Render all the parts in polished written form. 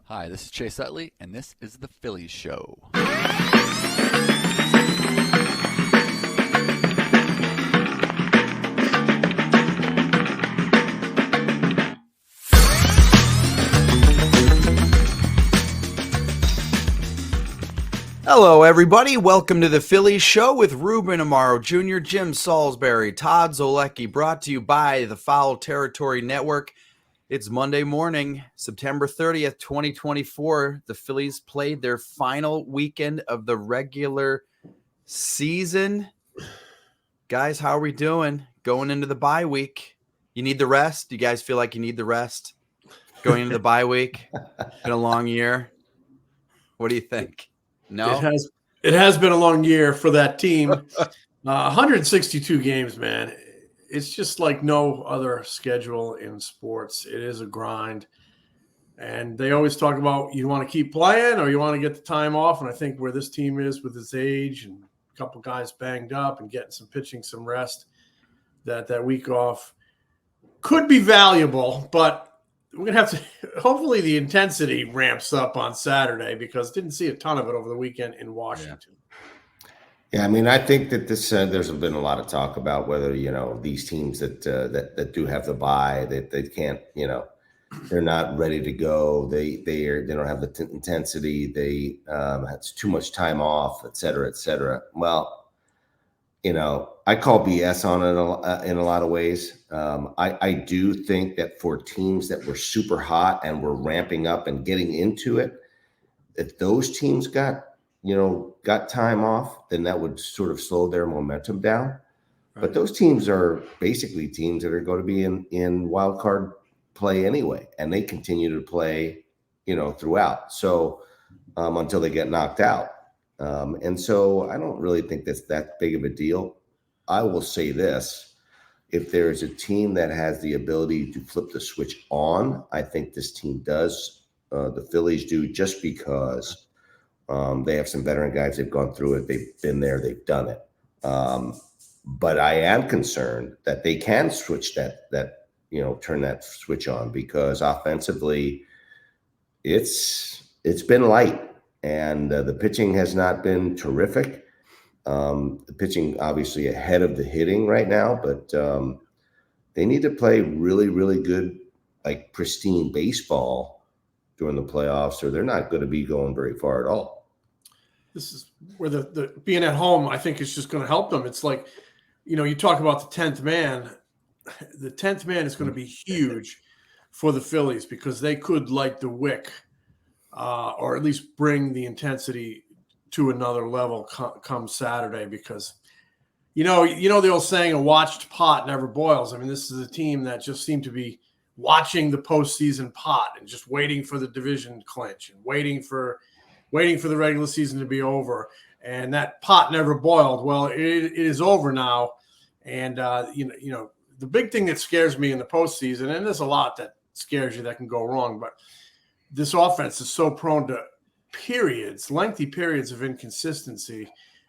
Hi, this is Chase Utley, and this is the Phillies Show. Hello, everybody. Welcome to the Phillies Show with Ruben Amaro Jr., Jim Salisbury, Todd Zolecki, brought to you by the Foul Territory Network. It's Monday morning, September 30th, 2024. The Phillies played their final weekend of the regular season. Guys, how are we doing going into the bye week? You need the rest? Do you guys feel like you need the rest going into the bye week? Been a long year. What do you think? No? It has been a long year for that team. 162 games, man. It's just like no other schedule in sports. It is a grind. And they always talk about you want to keep playing or you want to get the time off. And I think where this team is with its age and a couple guys banged up and getting some pitching, some rest, that week off could be valuable. But we're going to have to – hopefully the intensity ramps up on Saturday because didn't see a ton of it over the weekend in Washington. Yeah, I mean, I think that this there's been a lot of talk about whether, these teams that do have the bye, that they can't, they're not ready to go. They don't have the intensity. They it's too much time off, et cetera, et cetera. Well, I call BS on it in a lot of ways. I do think that for teams that were super hot and were ramping up and getting into it, if those teams got time off, then that would sort of slow their momentum down. Right. But those teams are basically teams that are going to be in wild card play anyway, and they continue to play, throughout. So until they get knocked out. And so I don't really think that's that big of a deal. I will say this. If there's a team that has the ability to flip the switch on, I think this team does. The Phillies do, just because they have some veteran guys. They've gone through it. They've been there. They've done it. But I am concerned that they can switch turn that switch on, because offensively it's been light. And the pitching has not been terrific. The pitching obviously ahead of the hitting right now, but they need to play really, really good, like pristine baseball during the playoffs, or they're not going to be going very far at all. This is where the being at home, I think, is just going to help them. It's like, you talk about the 10th man. The 10th man is going to be huge for the Phillies because they could light the wick. Or at least bring the intensity to another level come Saturday, because, the old saying, a watched pot never boils. I mean, this is a team that just seemed to be watching the postseason pot and just waiting for the division clinch and waiting for the regular season to be over. And that pot never boiled. Well, it is over now. And, the big thing that scares me in the postseason, and there's a lot that scares you that can go wrong, but this offense is so prone to lengthy periods of inconsistency,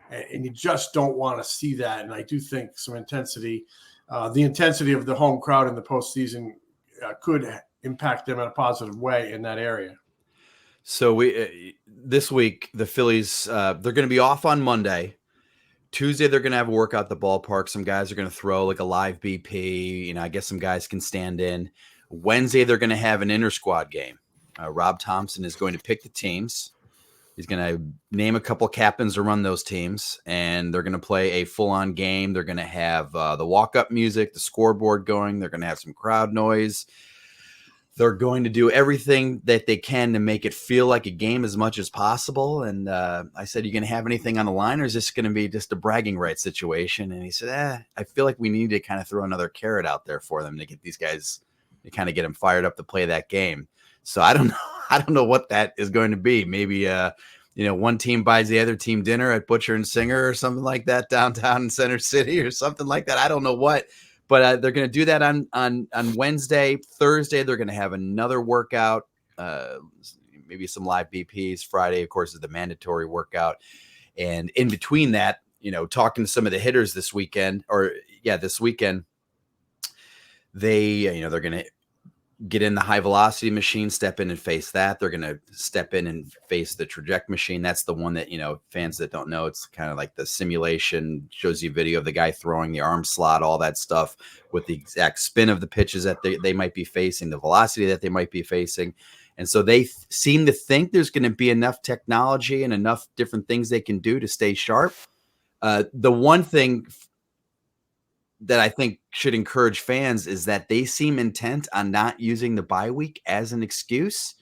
and you just don't want to see that. And I do think some intensity, the intensity of the home crowd in the postseason could impact them in a positive way in that area. So this week, the Phillies, they're going to be off on Monday. Tuesday, they're going to have a workout at the ballpark. Some guys are going to throw like a live BP. I guess some guys can stand in. Wednesday, they're going to have an inter-squad game. Rob Thompson is going to pick the teams. He's going to name a couple captains to run those teams, and they're going to play a full-on game. They're going to have the walk-up music, the scoreboard going. They're going to have some crowd noise. They're going to do everything that they can to make it feel like a game as much as possible. And I said, you going to have anything on the line, or is this going to be just a bragging rights situation? And he said, I feel like we need to kind of throw another carrot out there for them to get these guys, to kind of get them fired up to play that game. So I don't know. I don't know what that is going to be. Maybe, one team buys the other team dinner at Butcher and Singer or something like that downtown in Center City or something like that. I don't know what, but they're going to do that on Wednesday. Thursday, they're going to have another workout, maybe some live BPs. Friday, of course, is the mandatory workout. And in between that, talking to some of the hitters this weekend, they, they're going to get in the high velocity machine, step in and face that. They're going to step in and face the traject machine. That's the one that, fans that don't know, it's kind of like the simulation, shows you video of the guy throwing the arm slot, all that stuff with the exact spin of the pitches that they might be facing, the velocity that they might be facing. And so they seem to think there's going to be enough technology and enough different things they can do to stay sharp. The one thing that I think should encourage fans is that they seem intent on not using the bye week as an excuse.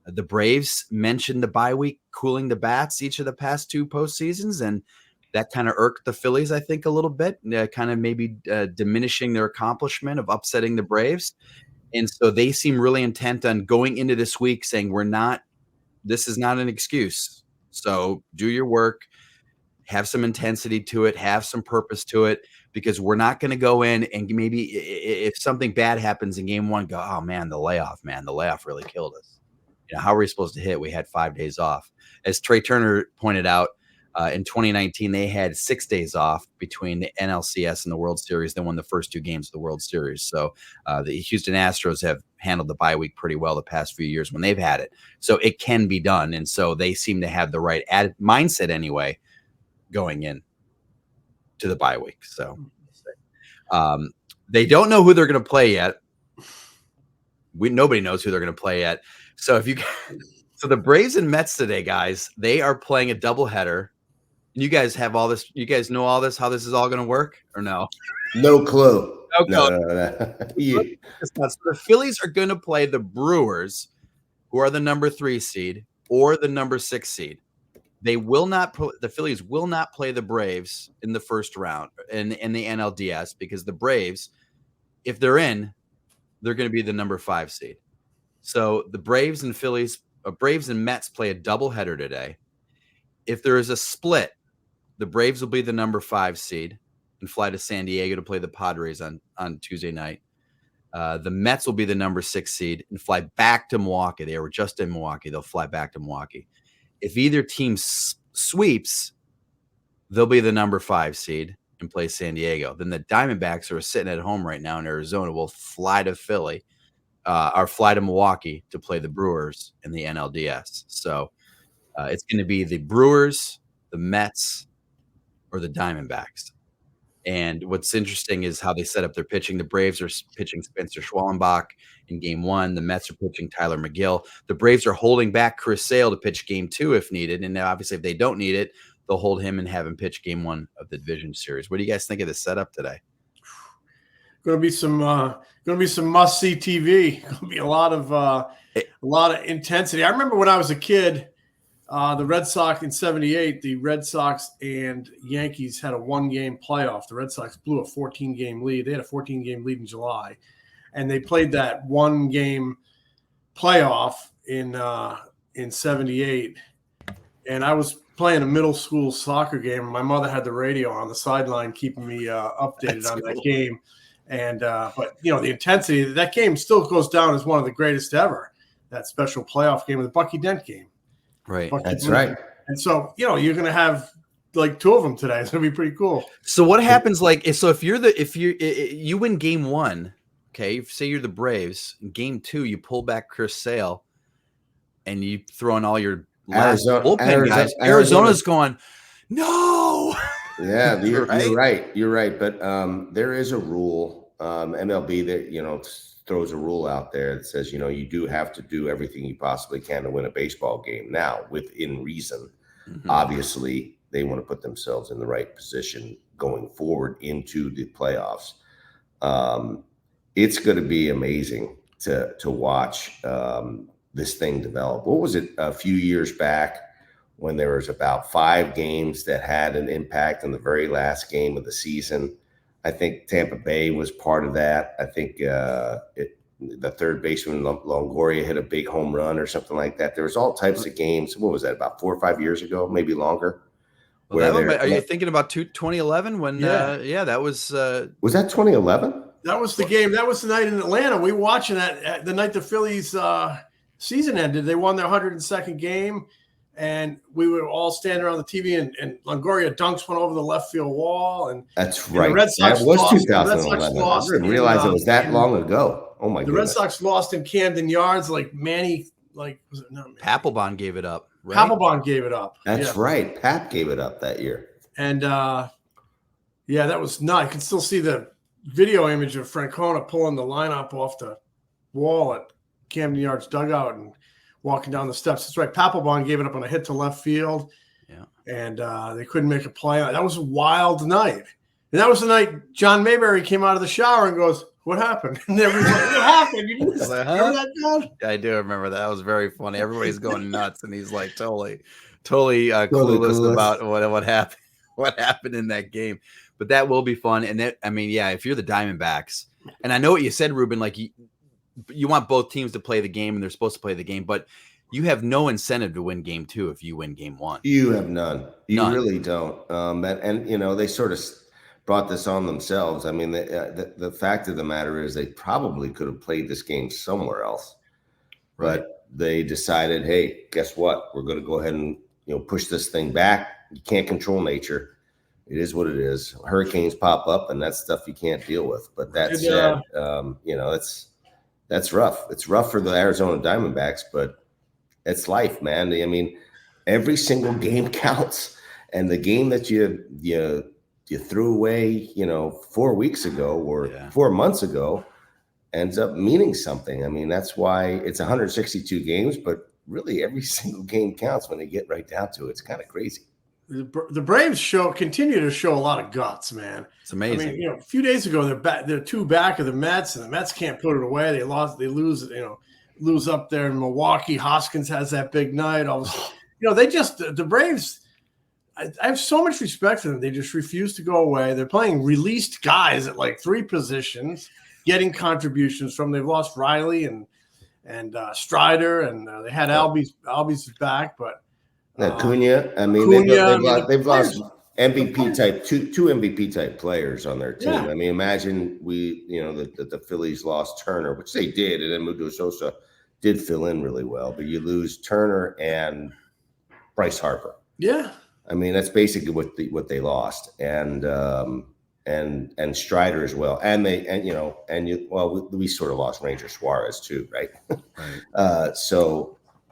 The Braves mentioned the bye week cooling the bats each of the past 2 postseasons, and that kind of irked the Phillies, I think, a little bit, kind of maybe diminishing their accomplishment of upsetting the Braves. And so they seem really intent on going into this week saying, this is not an excuse. So do your work, have some intensity to it, have some purpose to it, because we're not going to go in and maybe if something bad happens in game 1, go, oh man, the layoff really killed us. How are we supposed to hit? We had 5 days off. As Trey Turner pointed out, in 2019, they had 6 days off between the NLCS and the World Series. They won the first 2 games of the World Series. So the Houston Astros have handled the bye week pretty well the past few years when they've had it. So it can be done. And so they seem to have the right mindset anyway going in to the bye week. So they don't know who they're going to play yet. Nobody knows who they're going to play yet. So so the Braves and Mets today, guys, they are playing a doubleheader. You guys have all this. You guys know all this, how this is all going to work, or no? No clue. No. Yeah. So the Phillies are going to play the Brewers, who are the number 3 seed, or the number 6 seed. They will not. The Phillies will not play the Braves in the first round in the NLDS, because the Braves, if they're in, they're going to be the number 5 seed. So the Braves and Mets play a doubleheader today. If there is a split, the Braves will be the number 5 seed and fly to San Diego to play the Padres on Tuesday night. The Mets will be the number 6 seed and fly back to Milwaukee. They were just in Milwaukee. They'll fly back to Milwaukee. If either team sweeps, they'll be the number 5 seed and play San Diego. Then the Diamondbacks, who are sitting at home right now in Arizona, will fly to Philly or fly to Milwaukee to play the Brewers in the NLDS. So it's going to be the Brewers, the Mets, or the Diamondbacks. And what's interesting is how they set up their pitching. The Braves are pitching Spencer Schwallenbach in game 1. The Mets are pitching Tyler McGill. The Braves are holding back Chris Sale to pitch game 2 if needed. And obviously, if they don't need it, they'll hold him and have him pitch game 1 of the division series. What do you guys think of the setup today? Going to be some must-see TV. Going to be a lot of intensity. I remember when I was a kid, the Red Sox in '78, the Red Sox and Yankees had a 1-game playoff. The Red Sox blew a 14-game lead. They had a 14-game lead in July, and they played that 1-game playoff in '78. And I was playing a middle school soccer game, and my mother had the radio on the sideline keeping me updated that game. And but the intensity, that game still goes down as one of the greatest ever. That special playoff game, the Bucky Dent game. Right. That's right. And so, you're going to have like 2 of them today. It's going to be pretty cool. So what happens if you win game 1, okay, say you're the Braves, in game 2, you pull back Chris Sale and you throw in all your last bullpen guys. Arizona's going, no. Yeah, you're right. But there is a rule, MLB that, throws a rule out there that says, you do have to do everything you possibly can to win a baseball game. Now, within reason, obviously, they want to put themselves in the right position going forward into the playoffs. It's going to be amazing to watch this thing develop. What was it a few years back when there was about 5 games that had an impact on the very last game of the season? I think Tampa Bay was part of that. I think the third baseman Longoria hit a big home run or something like that. There was all types of games. What was that, about 4 or 5 years ago, maybe longer? Are you thinking about 2011 when? That was. Was that 2011? That was the game. That was the night in Atlanta. We were watching that the night the Phillies season ended. They won their 102nd game. And we were all standing around the TV, and Longoria dunks one over the left field wall. And that's right. The Red Sox that was lost. 2011. I didn't realize it was that long ago. Oh my The Red goodness. Sox lost in Camden Yards, like Manny, like was it not Manny? Papelbon gave it up. Right? Papelbon gave it up. That's right. Pap gave it up that year. And yeah, that was nuts. I can still see the video image of Francona pulling the lineup off the wall at Camden Yards dugout and walking down the steps. That's right. Papelbon gave it up on a hit to left field. Yeah. And they couldn't make a play. That was a wild night. And that was the night John Mayberry came out of the shower and goes, "What happened?" And everybody's like, "What happened? You didn't Like, remember that, John?" I do remember that. That was very funny. Everybody's going nuts, and he's like totally clueless about what happened in that game. But that will be fun. And that, I mean, yeah, if you're the Diamondbacks, and I know what you said, Ruben, like you want both teams to play the game, and they're supposed to play the game, but you have no incentive to win game 2 if you win game 1. You have none. You None. really don't. And you know, they sort of brought this on themselves. I mean, the fact of the matter is they probably could have played this game somewhere else, Right. but they decided, hey, guess what? We're going to go ahead and push this thing back. You can't control nature. It is what it is. Hurricanes pop up, and that's stuff you can't deal with. But that said, that's rough. It's rough for the Arizona Diamondbacks, but it's life, man. I mean, every single game counts, and the game that you threw away, 4 weeks ago or 4 months ago ends up meaning something. I mean, that's why it's 162 games, but really every single game counts when they get right down to it. It's kind of crazy. The Braves continue to show a lot of guts, man. It's amazing. I mean, a few days ago they're 2 back of the Mets, and the Mets can't put it away. They lose up there in Milwaukee. Hoskins has that big night. The Braves. I have so much respect for them. They just refuse to go away. They're playing released guys at like 3 positions, getting contributions from. They've lost Riley and Strider, and they had Albies back, but Cunha. I mean, they've lost MVP type two MVP type players on their team. Yeah. I mean, imagine the Phillies lost Turner, which they did, and then Mudo Sosa did fill in really well, but you lose Turner and Bryce Harper. Yeah. I mean, that's basically what they lost, and Strider as well, we sort of lost Ranger Suárez too, right? Right.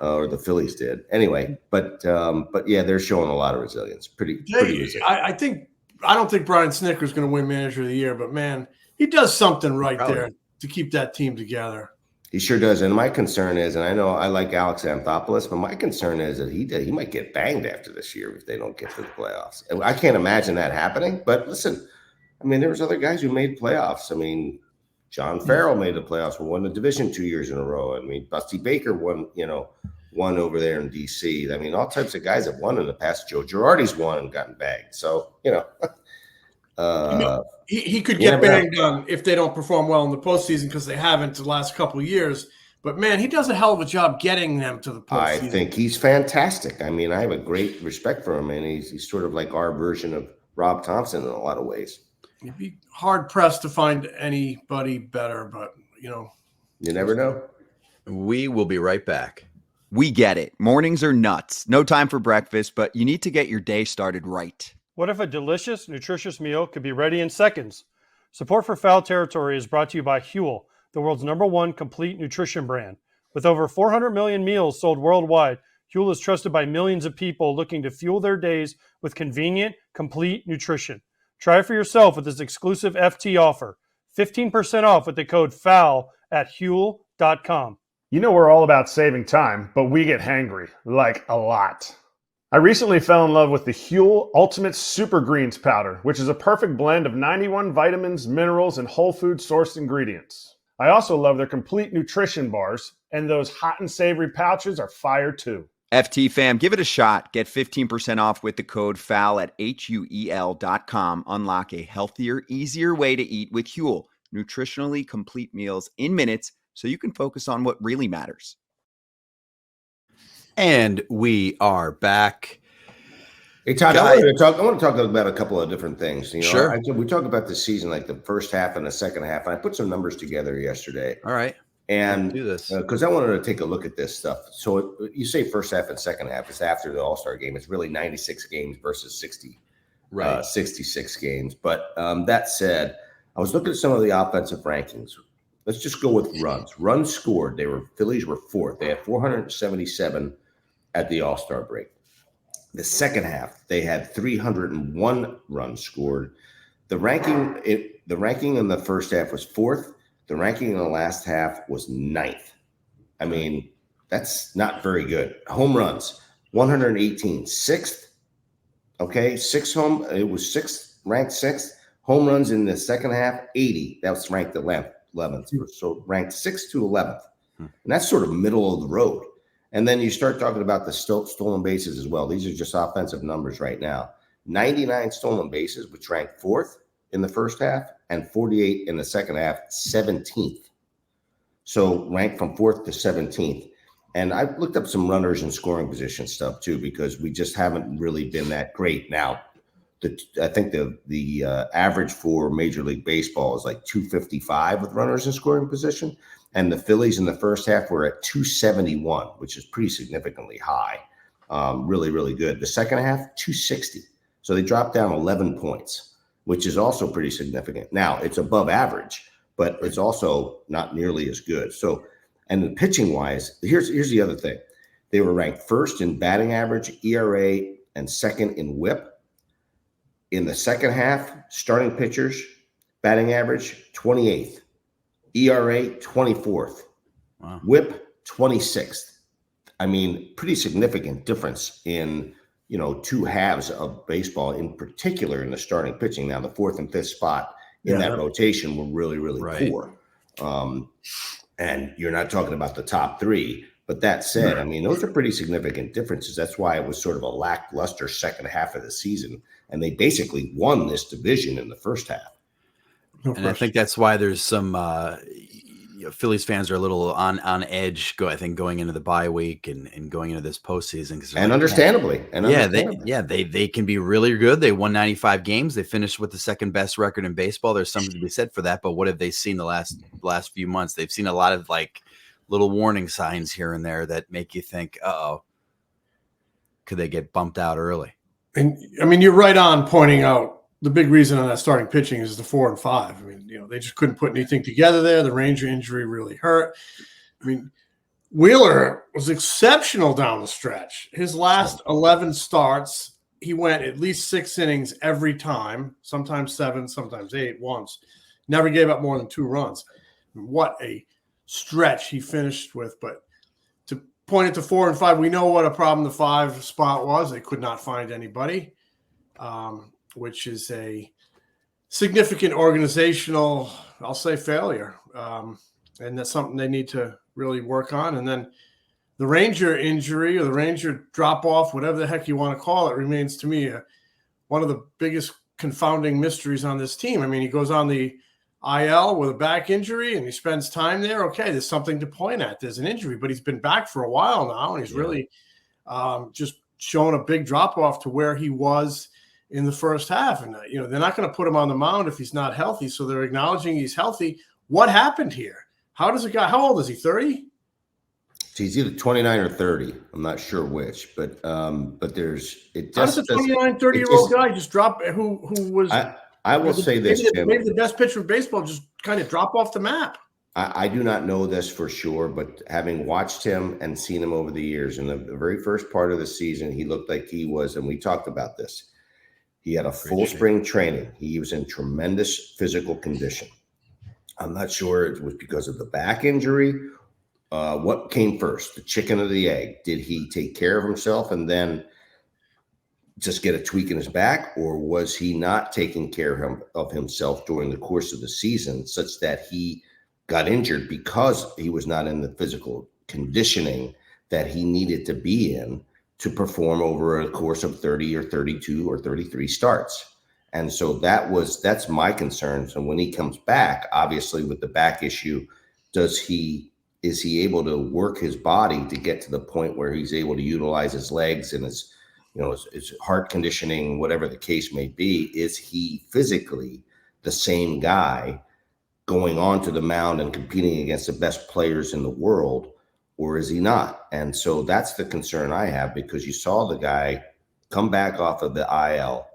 Or the Phillies did anyway, but yeah, they're showing a lot of resilience. Pretty resilient. I don't think Brian Snitker's going to win Manager of the Year, but man, he does something right there to keep that team together. He sure does. And my concern is, and I know I like Alex Anthopoulos, but my concern is that he might get banged after this year if they don't get to the playoffs. And I can't imagine that happening. But listen, I mean, there was other guys who made playoffs. I mean, John Farrell made the playoffs. We won the division 2 years in a row. I mean, Busty Baker won over there in D.C. I mean, all types of guys have won in the past. Joe Girardi's won and gotten bagged. So, he could get banged on if they don't perform well in the postseason because they haven't the last couple of years. But, man, he does a hell of a job getting them to the postseason. I think he's fantastic. I mean, I have a great respect for him, and he's sort of like our version of Rob Thompson in a lot of ways. You'd be hard-pressed to find anybody better, but, You never know. We will be right back. We get it. Mornings are nuts. No time for breakfast, but you need to get your day started right. What if a delicious, nutritious meal could be ready in seconds? Support for Foul Territory is brought to you by Huel, the world's #1 complete nutrition brand. With over 400 million meals sold worldwide, Huel is trusted by millions of people looking to fuel their days with convenient, complete nutrition. Try it for yourself with this exclusive FT offer. 15% off with the code FOUL at Huel.com. You know we're all about saving time, but we get hangry, like a lot. I recently fell in love with the Huel Ultimate Super Greens Powder, which is a perfect blend of 91 vitamins, minerals, and whole food sourced ingredients. I also love their complete nutrition bars, and those hot and savory pouches are fire too. FT fam, give it a shot. Get 15% off with the code FOUL at HUEL.com. Unlock a healthier, easier way to eat with Huel. Nutritionally complete meals in minutes so you can focus on what really matters. And we are back. Hey, Todd, I want to talk about a couple of different things. Sure. We talk about the season, like the first half and the second half. And I put some numbers together yesterday. All right. And do this because I wanted to take a look at this stuff. So you say first half and second half. It's after the All-Star game. It's really 96 games versus 66 games. But that said, I was looking at some of the offensive rankings. let's just go with runs. Runs scored. Phillies were fourth. They had 477 at the All-Star break. The second half, they had 301 runs scored. The ranking in the first half was fourth. The ranking in the last half was ninth. I mean, that's not very good. Home runs, 118, sixth. Okay, it was sixth, ranked sixth. Home runs in the second half, 80. That was ranked 11th. So ranked 6th to 11th. And that's sort of middle of the road. And then you start talking about the stolen bases as well. These are just offensive numbers right now. 99 stolen bases, which ranked 4th in the first half, and 48 in the second half, 17th. So ranked from 4th to 17th. And I looked up some runners and scoring position stuff too, because we just haven't really been that great. Now, I think the average for Major League Baseball is like 255 with runners in scoring position. And the Phillies in the first half were at 271, which is pretty significantly high. Really, really good. The second half, 260. So they dropped down 11 points, which is also pretty significant. Now, it's above average, but it's also not nearly as good. So, and the pitching wise, here's the other thing. They were ranked first in batting average, ERA, and second in WHIP. In the second half, starting pitchers, batting average, 28th. ERA, 24th. Wow. WHIP, 26th. I mean, pretty significant difference in, two halves of baseball, in particular in the starting pitching. Now, the 4th and 5th spot in that rotation were really, really poor. And you're not talking about the top 3. But that said, I mean, those are pretty significant differences. That's why it was sort of a lackluster second half of the season. And they basically won this division in the first half. And I think that's why there's some Phillies fans are a little on edge, I think, going into the bye week and going into this postseason. And understandably. They can be really good. They won 95 games. They finished with the second best record in baseball. There's something to be said for that. But what have they seen the last few months? They've seen a lot of little warning signs here and there that make you think, could they get bumped out early? And I mean, you're right on pointing out the big reason on that starting pitching is the 4 and 5. I mean, they just couldn't put anything together there. The Ranger injury really hurt. I mean, Wheeler was exceptional down the stretch. His last 11 starts, he went at least 6 innings every time, sometimes 7, sometimes 8 once. Never gave up more than 2 runs. What a stretch he finished with. But to point it to 4 and 5, we know what a problem the 5 spot was. They could not find anybody, which is a significant organizational, I'll say, failure. And that's something they need to really work on. And then the Ranger injury or the Ranger drop off, whatever the heck you want to call it, remains to me one of the biggest confounding mysteries on this team. I mean, he goes on the IL with a back injury and he spends time there. Okay, there's something to point at. There's an injury, but he's been back for a while now, and he's really just shown a big drop off to where he was in the first half. And they're not going to put him on the mound if he's not healthy. So they're acknowledging he's healthy. What happened here? How old is he? 30? He's either 29 or 30. I'm not sure which, but there's it. How does a 29, 30-year-old guy just drop? Who was? I will say this, Jim. Maybe the best pitcher in baseball just kind of drop off the map. I do not know this for sure, but having watched him and seen him over the years, in the very first part of the season, he looked like he was, and we talked about this. He had a full spring training. He was in tremendous physical condition. I'm not sure it was because of the back injury. What came first, the chicken or the egg? Did he take care of himself and then just get a tweak in his back, or was he not taking care of himself during the course of the season such that he got injured because he was not in the physical conditioning that he needed to be in to perform over a course of 30 or 32 or 33 starts? And so that's my concern. So when he comes back, obviously with the back issue, is he able to work his body to get to the point where he's able to utilize his legs and his heart conditioning, whatever the case may be? Is he physically the same guy going onto the mound and competing against the best players in the world, or is he not? And so that's the concern I have, because you saw the guy come back off of the IL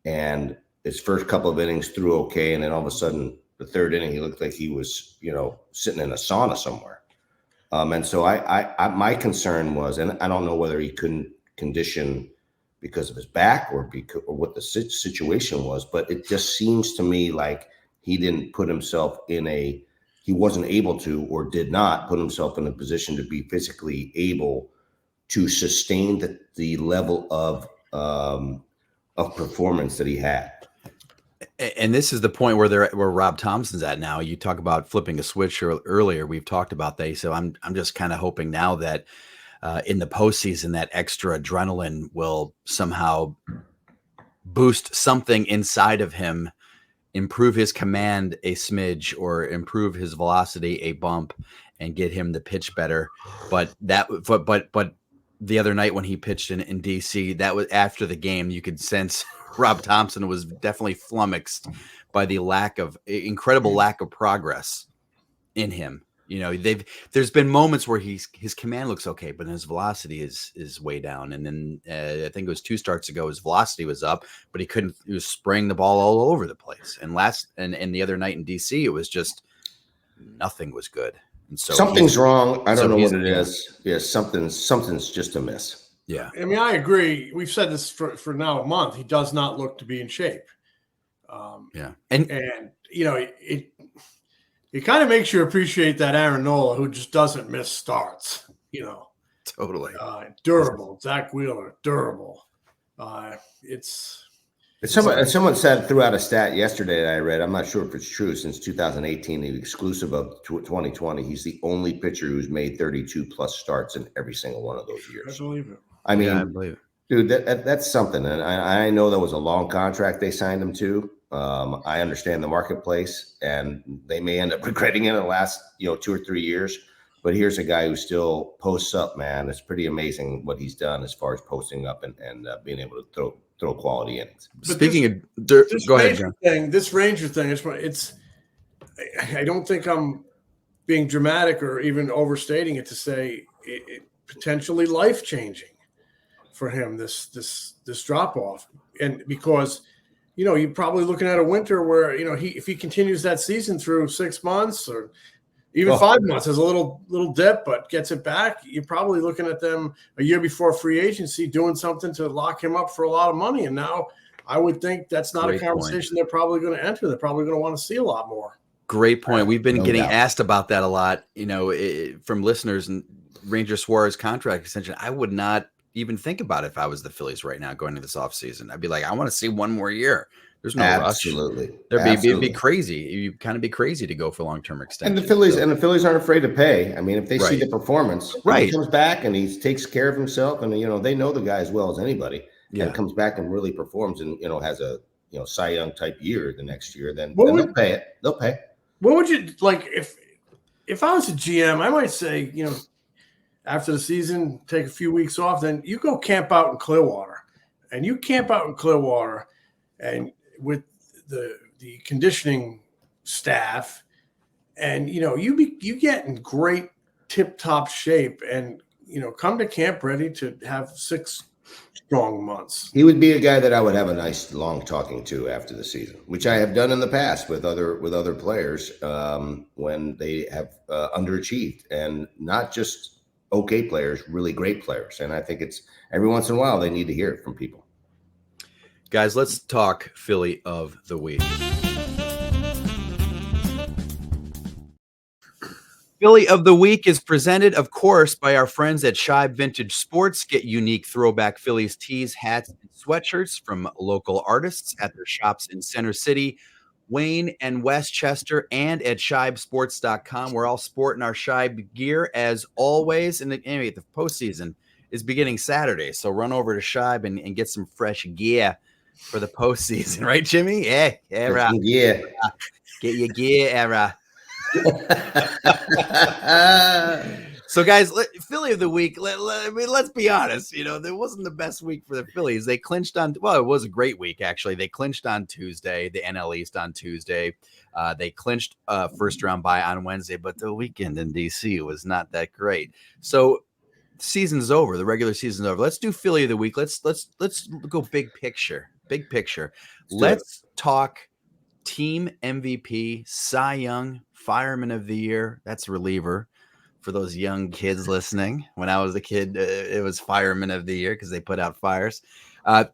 and his first couple of innings threw okay, and then all of a sudden the third inning, he looked like he was, sitting in a sauna somewhere. And so my concern was, and I don't know whether he couldn't condition because of his back or what the situation was, but it just seems to me like he didn't put himself he wasn't able to, or did not put himself in a position to be physically able to sustain the level of performance that he had. And this is the point where Rob Thompson's at now. You talk about flipping a switch earlier. We've talked about that. So I'm just kind of hoping now that in the postseason, that extra adrenaline will somehow boost something inside of him, improve his command a smidge, or improve his velocity a bump, and get him to pitch better. But the other night when he pitched in DC, that was after the game. You could sense Rob Thompson was definitely flummoxed by the incredible lack of progress in him. There's been moments where his command looks okay, but his velocity is way down. And then I think it was 2 starts ago, his velocity was up, but he was spraying the ball all over the place. And the other night in DC, it was just nothing was good. And so something's wrong. I don't know what it is. Yeah, something's just amiss. Yeah. I mean, I agree. We've said this for now a month. He does not look to be in shape. Yeah. And it kind of makes you appreciate that Aaron Nola, who just doesn't miss starts, Totally. Durable. Zach Wheeler, durable. Someone said throughout a stat yesterday that I read, I'm not sure if it's true, since 2018, the exclusive of 2020, he's the only pitcher who's made 32 plus starts in every single one of those years. I believe it. I mean, I believe it. Dude, that's something. And I know that was a long contract they signed him to. I understand the marketplace, and they may end up regretting it in the last, 2 or 3 years. But here's a guy who still posts up, man. It's pretty amazing what he's done as far as posting up and being able to throw quality innings. But speaking of dirt, go ahead, John. This Ranger thing, I don't think I'm being dramatic or even overstating it to say it potentially life-changing for him, this drop off. And because, you're probably looking at a winter where, if he continues that season through 6 months or even 5 months, has a little dip, but gets it back, you're probably looking at them a year before free agency doing something to lock him up for a lot of money. And now I would think that's not a conversation they're probably going to enter. They're probably going to want to see a lot more. Great point. We've been getting asked about that a lot, from listeners, and Ranger Suárez contract extension. I would not even think about it if I was the Phillies right now going into this offseason. I'd be like, I want to see one more year. There's no rush. It'd be crazy. You'd kind of be crazy to go for long-term extension. And the Phillies aren't afraid to pay. I mean, if they see the performance, he comes back and he takes care of himself, and they know the guy as well as anybody. Yeah. And comes back and really performs, and has a Cy Young type year the next year, then they'll pay it. They'll pay. What would you like if I was a GM? I might say, after the season, take a few weeks off, then you go camp out in Clearwater, and you camp out in Clearwater, and with the conditioning staff, and you get in great tip-top shape, and come to camp ready to have 6 strong months. He would be a guy that I would have a nice long talking to after the season, which I have done in the past with other players when they have underachieved, and not just okay players, really great players. And I think it's every once in a while they need to hear it from people. Guys, let's talk Philly of the Week. Philly of the Week is presented, of course, by our friends at Shibe Vintage Sports. Get unique throwback Phillies tees, hats, and sweatshirts from local artists at their shops in Center City, Wayne, and Westchester, and at shibesports.com. We're all sporting our Shibe gear as always. And anyway, the postseason is beginning Saturday, so run over to Shibe and get some fresh gear for the postseason, right, Jimmy? Yeah, right. Yeah. Get your gear, era. So, guys, Philly of the Week. Let's be honest. There wasn't the best week for the Phillies. They clinched on. Well, it was a great week actually. They clinched on Tuesday, the NL East on Tuesday. They clinched first round bye on Wednesday, but the weekend in DC was not that great. So, season's over. The regular season's over. Let's do Philly of the Week. Let's go big picture. Big picture. Let's talk team MVP, Cy Young, Fireman of the Year. That's reliever for those young kids listening. When I was a kid, it was Fireman of the Year because they put out fires.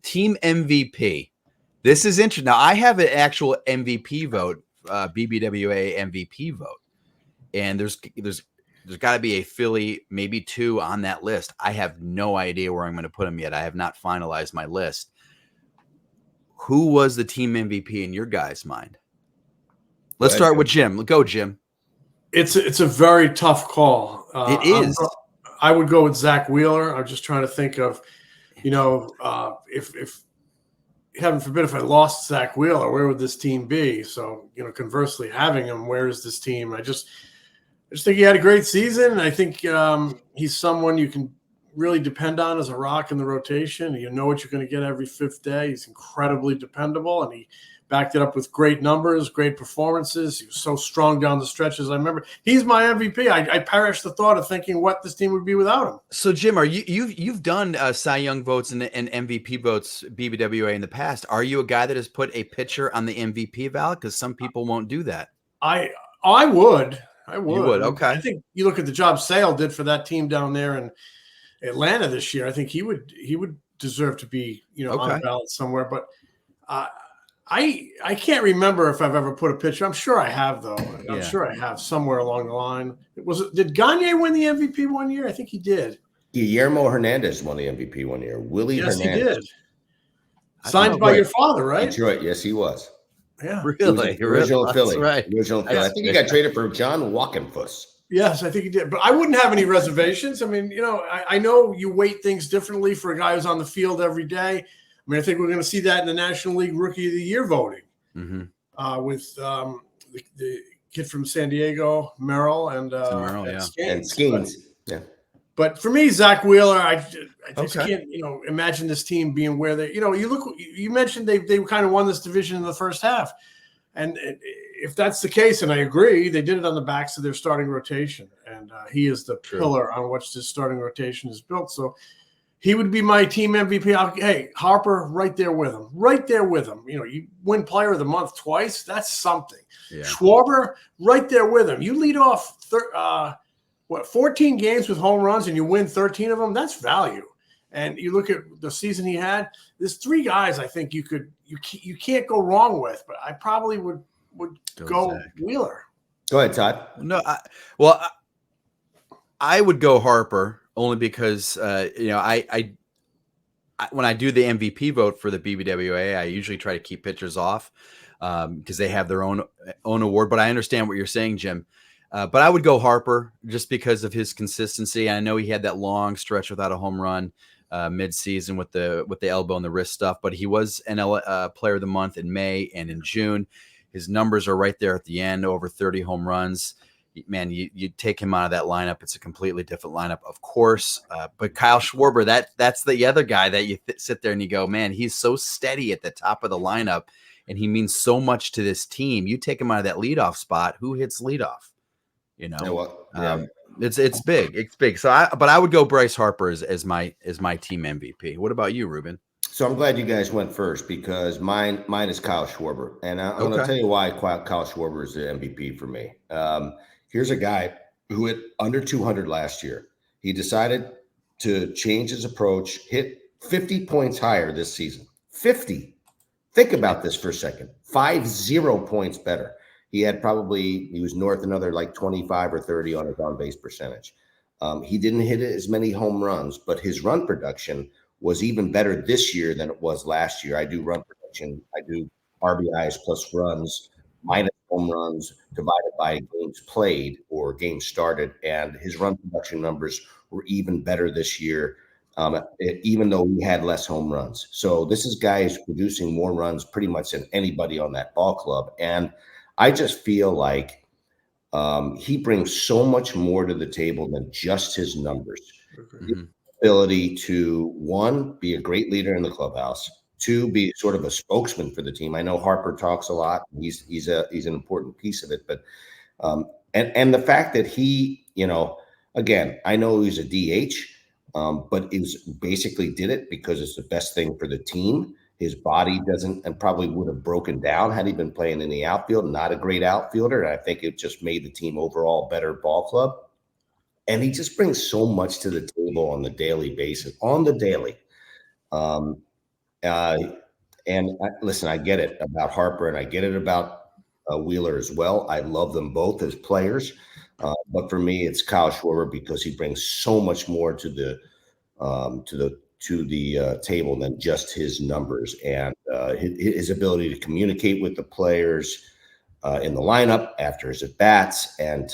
Team MVP. This is interesting. Now, I have an actual MVP vote, BBWA MVP vote, and there's got to be a Philly, maybe two on that list. I have no idea where I'm going to put them yet. I have not finalized my list. Who was the team MVP in your guys' mind? Let's start with Jim. Go, Jim. It's a very tough call. It is. I would go with Zach Wheeler. I'm just trying to think of, if heaven forbid, if I lost Zach Wheeler, where would this team be? So, conversely, having him, where is this team? I just think he had a great season. I think he's someone you can really depend on as a rock in the rotation. You know what you're going to get every fifth day. He's incredibly dependable, and he backed it up with great numbers, great performances. He was so strong down the stretches. I remember he's my MVP. I perished the thought of thinking what this team would be without him. So, Jim, you've done Cy Young votes and MVP votes, BBWA in the past. Are you a guy that has put a pitcher on the MVP ballot? Because some people won't do that. I would. You would, okay. I think you look at the job Sale did for that team down there in Atlanta this year. I think he would deserve to be on the ballot somewhere. But I can't remember if I've ever put a pitcher. I'm sure I have, though. I'm sure I have somewhere along the line. Did Gagne win the MVP one year? I think he did. Guillermo Hernandez won the MVP one year. Hernandez. He did. Signed by your father, right? Detroit. Yes, he was. Yeah, really. Original Philly. Right. Original Philly. I think he got traded for John Walkenfuss. Yes, I think he did. But I wouldn't have any reservations. I mean, I know you weight things differently for a guy who's on the field every day. I mean, I think we're going to see that in the National League Rookie of the Year voting with the kid from San Diego, Merrill, and Skeens. Yeah. But for me, Zach Wheeler, I just can't, imagine this team being where they, you mentioned they kind of won this division in the first half. And if that's the case, and I agree, they did it on the backs of their starting rotation. And he is the pillar on which this starting rotation is built. So he would be my team MVP. Hey, Harper, right there with him. You win Player of the Month twice. That's something. Yeah. Schwarber, right there with him. You lead off 14 games with home runs and you win 13 of them. That's value. And you look at the season he had. There's three guys I think you can't go wrong with. But I probably would go Wheeler. Go ahead, Todd. No, I would go Harper. Only because I when I do the MVP vote for the BBWA, I usually try to keep pitchers off because they have their own award. But I understand what you're saying, Jim. But I would go Harper just because of his consistency. I know he had that long stretch without a home run mid-season with the elbow and the wrist stuff. But he was NL Player of the Month in May and in June. His numbers are right there at the end, over 30 home runs. Man, you take him out of that lineup, it's a completely different lineup, of course. But Kyle Schwarber, that's the other guy that you sit there and you go, man, he's so steady at the top of the lineup, and he means so much to this team. You take him out of that leadoff spot, who hits leadoff? It's big. It's big. So, I would go Bryce Harper as my team MVP. What about you, Ruben? So I'm glad you guys went first because mine is Kyle Schwarber, and I'm going to tell you why Kyle Schwarber is the MVP for me. Here's a guy who hit under 200 last year. He decided to change his approach, hit 50 points higher this season. 50. Think about this for a second. 50 points better. He was north another like 25 or 30 on his on-base percentage. He didn't hit as many home runs, but his run production was even better this year than it was last year. I do run production. I do RBIs plus runs minus home runs divided by games played or games started. And his run production numbers were even better this year, even though he had less home runs. So this is guys producing more runs pretty much than anybody on that ball club. And I just feel like he brings so much more to the table than just his numbers. Mm-hmm. Ability to, one, be a great leader in the clubhouse, two, be sort of a spokesman for the team. I know Harper talks a lot. He's an important piece of it, but and the fact that he, again, I know he's a DH, but it was basically did it because it's the best thing for the team. His body doesn't, and probably would have broken down had he been playing in the outfield. Not a great outfielder. And I think it just made the team overall better ball club. And he just brings so much to the table on the daily basis, Listen, I get it about Harper and I get it about Wheeler as well. I love them both as players. But for me, it's Kyle Schwarber because he brings so much more to the table than just his numbers and his ability to communicate with the players in the lineup after his at bats and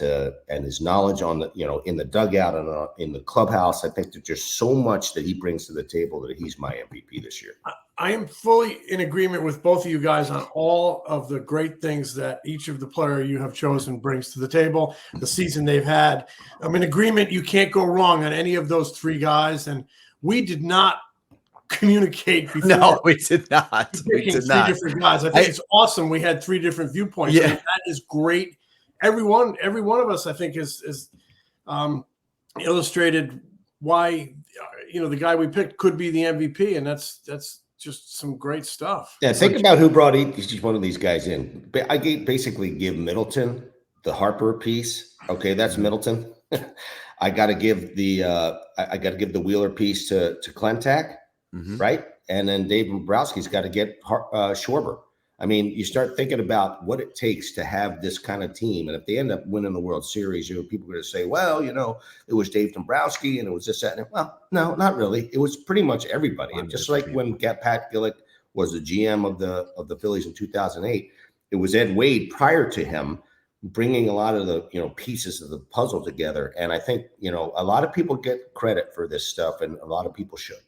his knowledge on the in the dugout and in the clubhouse. I think there's just so much that he brings to the table that he's my MVP this year. I am fully in agreement with both of you guys on all of the great things that each of the player you have chosen brings to the table, the season they've had. I'm in agreement. You can't go wrong on any of those three guys. And we did not communicate before. No, we did not. We did not. Three different guys. I think it's awesome. We had three different viewpoints. Yeah. I mean, that is great. Every one of us, I think, is illustrated why the guy we picked could be the MVP, and that's just some great stuff. Yeah, think about who brought each one of these guys in. I basically give Middleton the Harper piece. Okay, that's Middleton. I got to give the Wheeler piece to Klentak, right? And then Dave Dombrowski's got to get Schwarber. I mean, you start thinking about what it takes to have this kind of team, and if they end up winning the World Series, people are going to say, "Well, it was Dave Dombrowski and it was this, that." And well, no, not really. It was pretty much everybody. And just like when Pat Gillick was the GM of the Phillies in 2008, it was Ed Wade prior to him bringing a lot of the pieces of the puzzle together. And I think a lot of people get credit for this stuff, and a lot of people should.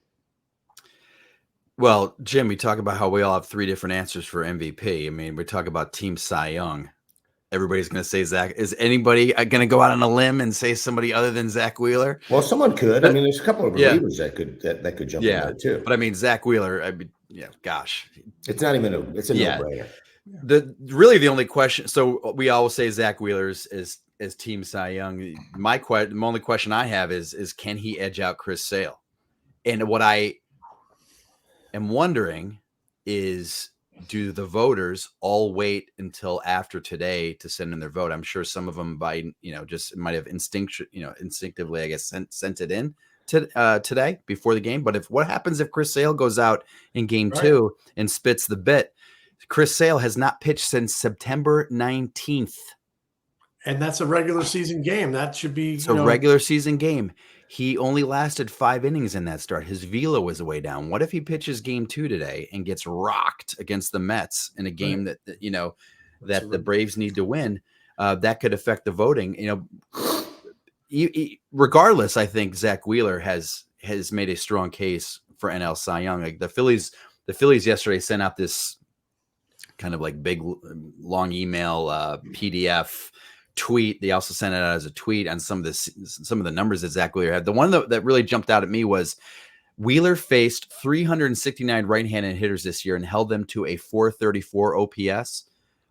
Well, Jim, we talk about how we all have three different answers for MVP. I mean, we talk about Team Cy Young. Everybody's going to say Zach. Is anybody going to go out on a limb and say somebody other than Zach Wheeler? Well, someone could. I mean, there's a couple of relievers that could jump in there too. But I mean, Zach Wheeler. Gosh, it's not even it's a no-brainer. The only question. So we always say Zach Wheeler is Team Cy Young. The only question I have is can he edge out Chris Sale? And what I am wondering is, do the voters all wait until after today to send in their vote? I'm sure some of them just might have instinctively, I guess, sent it in today before the game. But what happens if Chris Sale goes out in game 2 and spits the bit? Chris Sale has not pitched since September 19th. And that's a regular season game. That should be a regular season game. He only lasted 5 innings in that start. His velo was way down. What if he pitches game 2 today and gets rocked against the Mets in a game that the Braves need to win? That could affect the voting. Regardless, I think Zach Wheeler has made a strong case for NL Cy Young. Like the Phillies yesterday sent out this kind of like big long email PDF tweet. They also sent it out as a tweet on some of the numbers that Zach Wheeler had. The one that really jumped out at me was Wheeler faced 369 right-handed hitters this year and held them to a 434 OPS.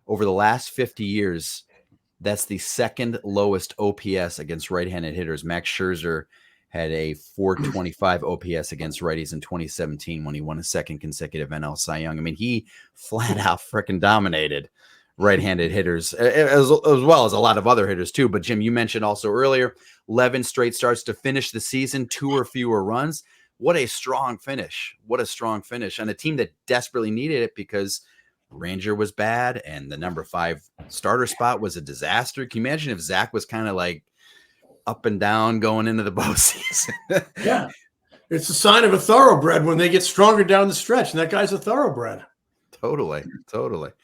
Over the last 50 years, that's the second lowest OPS against right-handed hitters. Max Scherzer had a 425 OPS against righties in 2017 when he won a second consecutive NL Cy Young. I mean, he flat out freaking dominated right-handed hitters as well as a lot of other hitters too. But Jim, you mentioned also earlier, 11 straight starts to finish the season, 2 or fewer runs. What a strong finish. What a strong finish. And a team that desperately needed it because Ranger was bad and the number 5 starter spot was a disaster. Can you imagine if Zach was kind of like up and down going into the postseason? Yeah. It's a sign of a thoroughbred when they get stronger down the stretch. And that guy's a thoroughbred. Totally.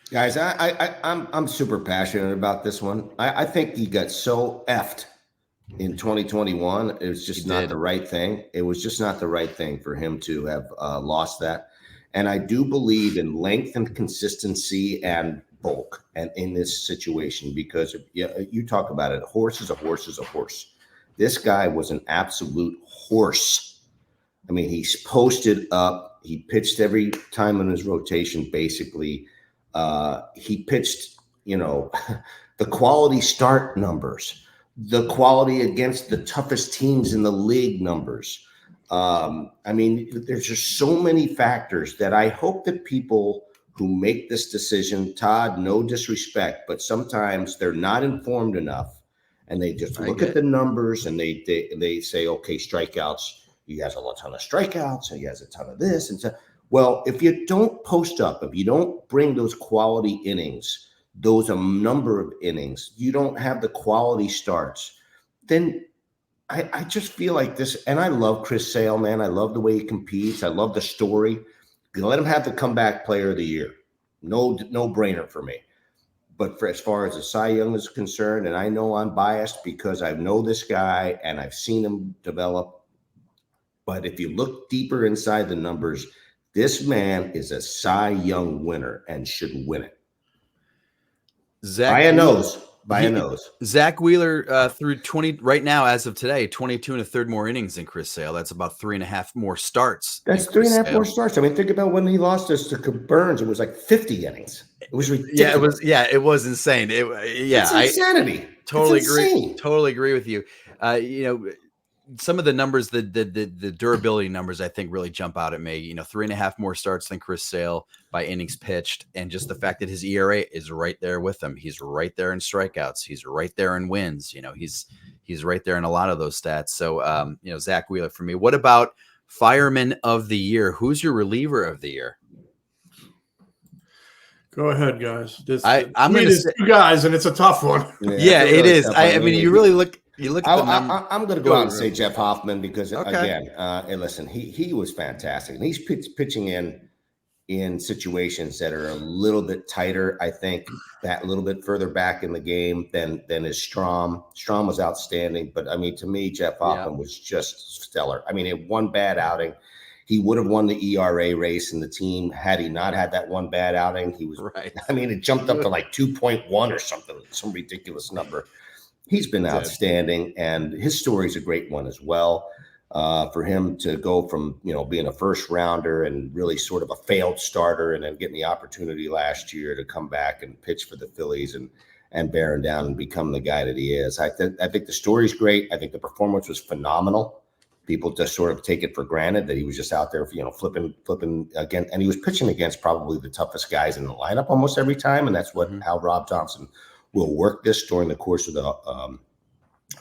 Guys, I'm super passionate about this one. I think he got so effed in 2021. It was just not the right thing. It was just not the right thing for him to have lost that. And I do believe in length and consistency and bulk and in this situation, because you talk about it, a horse is a horse is a horse. This guy was an absolute horse. I mean, he's posted up. He pitched every time in his rotation, basically. He pitched, the quality start numbers, the quality against the toughest teams in the league numbers. I mean, there's just so many factors that I hope that people who make this decision, Todd, no disrespect, but sometimes they're not informed enough, and they just look at the numbers and they say, okay, strikeouts. He has a ton of strikeouts, and he has a ton of this and so. Well, if you don't post up, if you don't bring those quality innings, those a number of innings, you don't have the quality starts, then I just feel like this. And I love Chris Sale, man. I love the way he competes. I love the story. Let him have the comeback player of the year. No brainer for me. But as far as the Cy Young is concerned, and I know I'm biased because I know this guy and I've seen him develop. But if you look deeper inside the numbers, this man is a Cy Young winner and should win it. By a nose. Zach Wheeler threw 20 right now, as of today, 22 1/3 more innings than Chris Sale. That's about 3.5 more starts. That's 3.5 more starts. I mean, think about when he lost us to Burns. It was like 50 innings. It was ridiculous. It was insane. It's insanity. Totally agree with you. Some of the numbers, the durability numbers, I think really jump out at me. 3.5 more starts than Chris Sale by innings pitched, and just the fact that his ERA is right there with him. He's right there in strikeouts. He's right there in wins. He's right there in a lot of those stats. So, Zach Wheeler for me. What about Fireman of the Year? Who's your reliever of the year? Go ahead, guys. I'm going to say 2 guys, and it's a tough one. Yeah, it is. I mean, you really look. You look at I'm going to go out and say Jeff Hoffman because again, and listen, he was fantastic, and he's pitching in situations that are a little bit tighter. I think that a little bit further back in the game than is Strom. Strom was outstanding, but I mean, to me, Jeff Hoffman was just stellar. I mean, in one bad outing, he would have won the ERA race in the team had he not had that one bad outing. He was right. I mean, it jumped up to like 2.1 or something, some ridiculous number. He's been outstanding, and his story is a great one as well. For him to go from being a first rounder and really sort of a failed starter, and then getting the opportunity last year to come back and pitch for the Phillies and bearing down and become the guy that he is. I think the story's great. I think the performance was phenomenal. People just sort of take it for granted that he was just out there, flipping again, and he was pitching against probably the toughest guys in the lineup almost every time, and that's how Rob Thompson will work this during the course of the.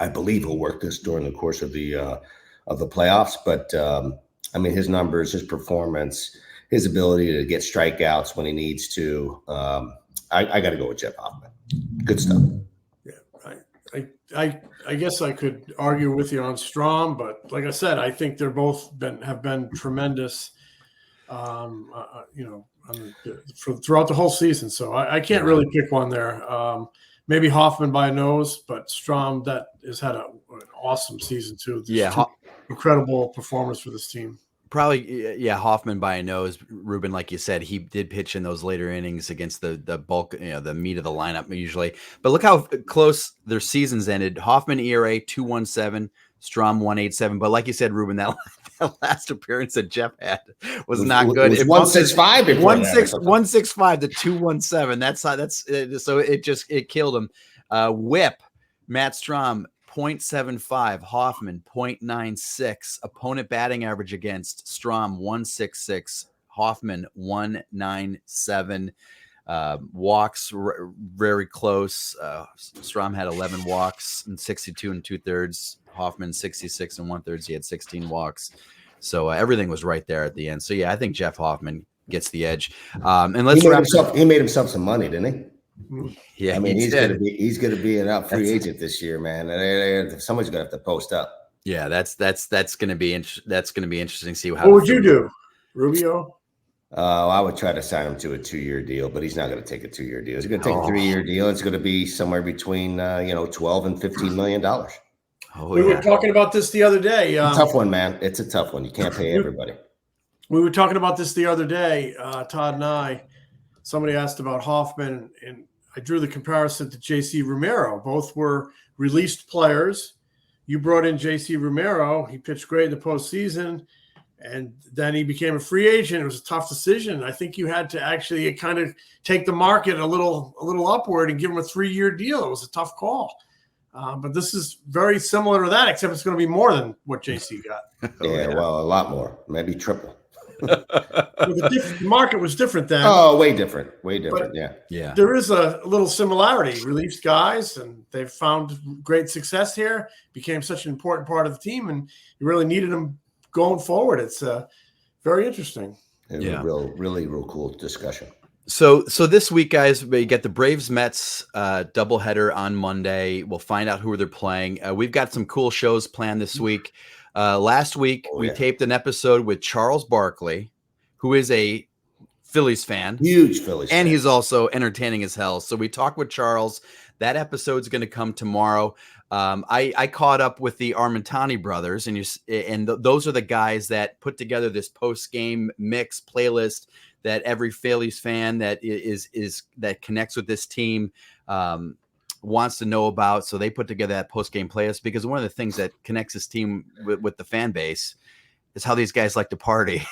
I believe he'll work this during the course of the playoffs. But I mean, his numbers, his performance, his ability to get strikeouts when he needs to. I got to go with Jeff Hoffman. Good stuff. Yeah, I guess I could argue with you on Strom, but like I said, I think they're both have been tremendous. Throughout the whole season. So I can't really pick one there. Maybe Hoffman by a nose, but Strom that has had an awesome season too. Incredible performance for this team. Probably, Hoffman by a nose. Ruben, like you said, he did pitch in those later innings against the bulk, the meat of the lineup usually. But look how close their seasons ended. Hoffman ERA 2.17, Strom 1.87. But like you said, Ruben, that last appearance that Jeff had was not good. It was 1.65 before 1.65 to 2.17. So it killed him. Whip, Matt Strom 0.75, Hoffman 0.96, opponent batting average against Strom 1.66, Hoffman 1.97. Walks very close. Strom had 11 walks and 62 2/3. Hoffman 66 1/3. He had 16 walks. So everything was right there at the end. So I think Jeff Hoffman gets the edge. And let's he made himself some money, didn't he? Yeah, I mean, he's going to be an free agent this year, man. Somebody's going to have to post up. Yeah, that's going to be interesting to see how. What would you do, Rubio? I would try to sign him to a 2-year deal, but he's not going to take a 2-year deal. He's going to take a 3-year deal. It's going to be somewhere between $12 and $15 million. We were talking about this the other day. It's a tough one, man. It's a tough one. You can't pay everybody. We were talking about this the other day, Todd and I. Somebody asked about Hoffman, and I drew the comparison to J.C. Romero. Both were released players. You brought in J.C. Romero. He pitched great in the postseason, and then he became a free agent. It was a tough decision. I think you had to actually kind of take the market a little upward and give him a 3-year deal. It was a tough call. But this is very similar to that, except it's going to be more than what JC got. Well, a lot more, maybe triple. The market was different then. Oh, way different. But Yeah. There is a little similarity. Released guys, and they've found great success here. Became such an important part of the team, and you really needed them going forward. It's very interesting. Really real cool discussion. So this week, guys, we get the Braves Mets doubleheader on Monday. We'll find out who they're playing. We've got some cool shows planned this week. Last week, we taped an episode with Charles Barkley, who is a Phillies fan, huge Phillies fan. And he's also entertaining as hell. So we talked with Charles. That episode's going to come tomorrow. I caught up with the Armentani brothers, and those are the guys that put together this post-game mix playlist that every Phillies fan that that connects with this team wants to know about. So they put together that post-game playlist because one of the things that connects this team with the fan base is how these guys like to party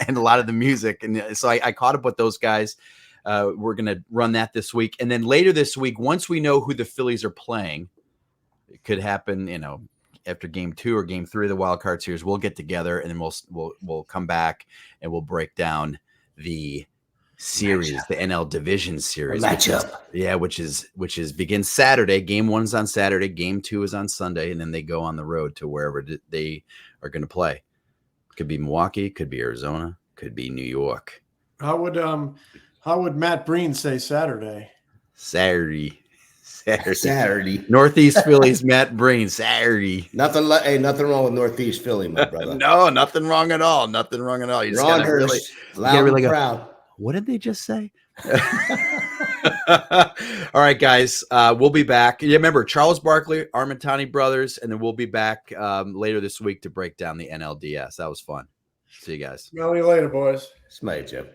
and a lot of the music. And so I caught up with those guys. We're going to run that this week. And then later this week, once we know who the Phillies are playing, it could happen, after game 2 or game 3 of the wild card series, we'll get together and then we'll come back and we'll break down the series, the NL Division Series which is begins Saturday. Game 1 is on Saturday, game 2 is on Sunday, and then they go on the road to wherever they are going to play. Could be Milwaukee, could be Arizona, could be New York. How would Matt Breen say Saturday? Saturday. Northeast Phillies, Matt Breen, Saturday. Nothing wrong with Northeast Philly, my brother. No, nothing wrong at all. Nothing wrong at all. You just Ron gotta Hurst, loud and proud. What did they just say? All right, guys. We'll be back. Yeah, remember, Charles Barkley, Armentani brothers, and then we'll be back later this week to break down the NLDS. That was fun. See you guys. See you later, boys. Smite, Jim.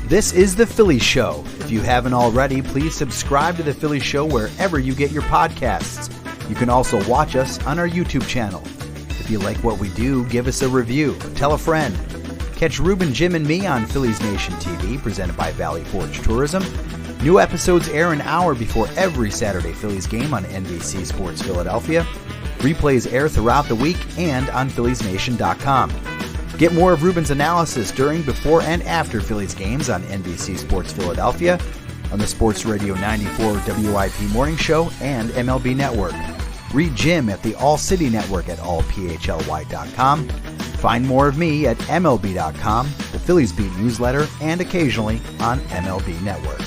This is The Phillies Show. If you haven't already, please subscribe to The Phillies Show wherever you get your podcasts. You can also watch us on our YouTube channel. If you like what we do, give us a review. Tell a friend. Catch Ruben, Jim, and me on Phillies Nation TV, presented by Valley Forge Tourism. New episodes air an hour before every Saturday Phillies game on NBC Sports Philadelphia. Replays air throughout the week and on PhilliesNation.com. Get more of Ruben's analysis during, before, and after Phillies games on NBC Sports Philadelphia, on the Sports Radio 94 WIP Morning Show, and MLB Network. Read Jim at the All City Network at allphly.com. Find more of me at MLB.com, the Phillies Beat newsletter, and occasionally on MLB Network.